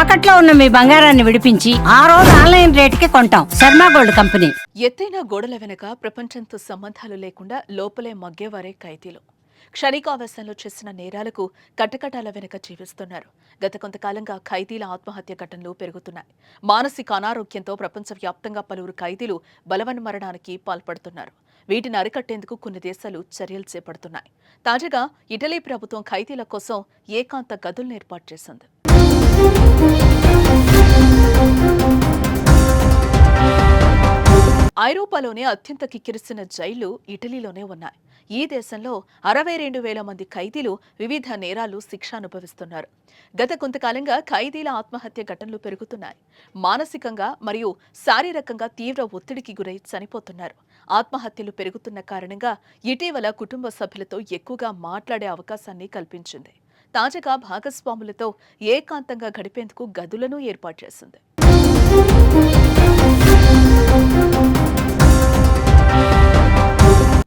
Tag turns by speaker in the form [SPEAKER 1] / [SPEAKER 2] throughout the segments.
[SPEAKER 1] తాకట్లో ఉన్న మీ బంగారాన్ని విడిపించి ఆ రోజు ఆన్లైన్ రేటుకి కొంటాం. Sharma gold company.
[SPEAKER 2] ఎత్తైన గోడల వెనుక ప్రపంచంతో సంబంధాలు లేకుండా లోపలే మగ్గేవారే ఖైదీలు. క్షణికావేశంలో చేసిన నేరాలకు కటకటాల వెనుక జీవిస్తున్నారు. గత కొంతకాలంగా ఖైదీల ఆత్మహత్య ఘటనలు పెరుగుతున్నాయి. మానసిక అనారోగ్యంతో ప్రపంచవ్యాప్తంగా పలువురు ఖైదీలు బలవన్మరణానికి పాల్పడుతున్నారు. వీటిని అరికట్టేందుకు కొన్ని దేశాలు చర్యలు చేపడుతున్నాయి. తాజాగా ఇటలీ ప్రభుత్వం ఖైదీల కోసం ఏకాంత గదులను ఏర్పాటు చేసింది. ఐరోపాలోనే అత్యంత కిక్కిరిసిన జైళ్లు ఇటలీలోనే ఉన్నాయి. ఈ దేశంలో 62,000 మంది ఖైదీలు వివిధ నేరాలు శిక్ష అనుభవిస్తున్నారు. గత కొంతకాలంగా ఖైదీల ఆత్మహత్య ఘటనలు పెరుగుతున్నాయి. మానసికంగా మరియు శారీరకంగా తీవ్ర ఒత్తిడికి గురై చనిపోతున్నారు. ఆత్మహత్యలు పెరుగుతున్న కారణంగా ఇటీవల కుటుంబ సభ్యులతో ఎక్కువగా మాట్లాడే అవకాశాన్ని కల్పించింది. తాజాగా భాగస్వాములతో ఏకాంతంగా గడిపేందుకు గదులను ఏర్పాటు చేసింది.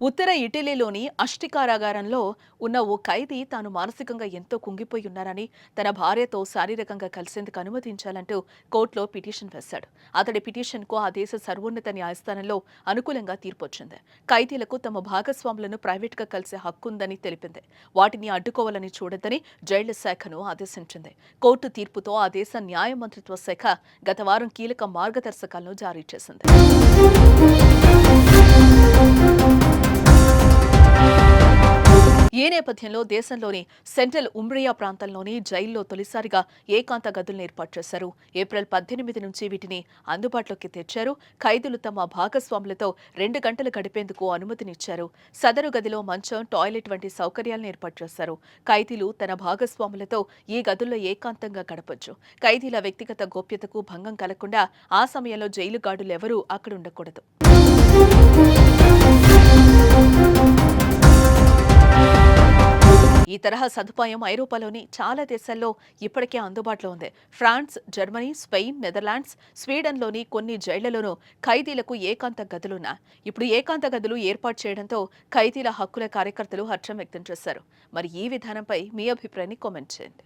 [SPEAKER 2] ఉత్తర ఇటలీలోని అష్టి కారాగారంలో ఉన్న ఓ ఖైదీ తాను మానసికంగా ఎంతో కుంగిపోయి ఉన్నారని, తన భార్యతో శారీరకంగా కలిసేందుకు అనుమతించాలంటూ కోర్టులో పిటిషన్ వేశాడు. అతడి పిటిషన్కు ఆ దేశ సర్వోన్నత న్యాయస్థానంలో అనుకూలంగా తీర్పొచ్చింది. ఖైదీలకు తమ భాగస్వాములను ప్రైవేటుగా కలిసే హక్కుందని తెలిపింది. వాటిని అడ్డుకోవాలని చూడొద్దని జైళ్ల శాఖను ఆదేశించింది. కోర్టు తీర్పుతో ఆ దేశ న్యాయ మంత్రిత్వ శాఖ గత వారం కీలక మార్గదర్శకాలను జారీ చేసింది. ఈ నేపథ్యంలో దేశంలోని సెంట్రల్ ఉమ్బ్రియా ప్రాంతంలోని జైల్లో తొలిసారిగా ఏకాంత గదులను ఏర్పాటు చేశారు. ఏప్రిల్ 18 నుంచి వీటిని అందుబాటులోకి తెచ్చారు. ఖైదీలు తమ భాగస్వాములతో 2 గంటలు గడిపేందుకు అనుమతినిచ్చారు. సదరు గదిలో మంచం, టాయిలెట్ వంటి సౌకర్యాలను ఏర్పాటు చేశారు. ఖైదీలు తన భాగస్వాములతో ఈ గదుల్లో ఏకాంతంగా గడపొచ్చు. ఖైదీల వ్యక్తిగత గోప్యతకు భంగం కలగకుండా ఆ సమయంలో జైలు గార్డులు ఎవరూ అక్కడ ఉండకూడదు. ఈ తరహా సదుపాయం ఐరోపాలోని చాలా దేశాల్లో ఇప్పటికే అందుబాటులో ఉంది. ఫ్రాన్స్, జర్మనీ, స్పెయిన్, నెదర్లాండ్స్, స్వీడన్లోని కొన్ని జైళ్లలోనూ ఖైదీలకు ఏకాంత గదులున్నాయి. ఇప్పుడు ఏకాంత గదులు ఏర్పాటు చేయడంతో ఖైదీల హక్కుల కార్యకర్తలు హర్షం వ్యక్తం చేశారు. మరి ఈ విధానంపై మీ అభిప్రాయాన్ని కామెంట్ చేయండి.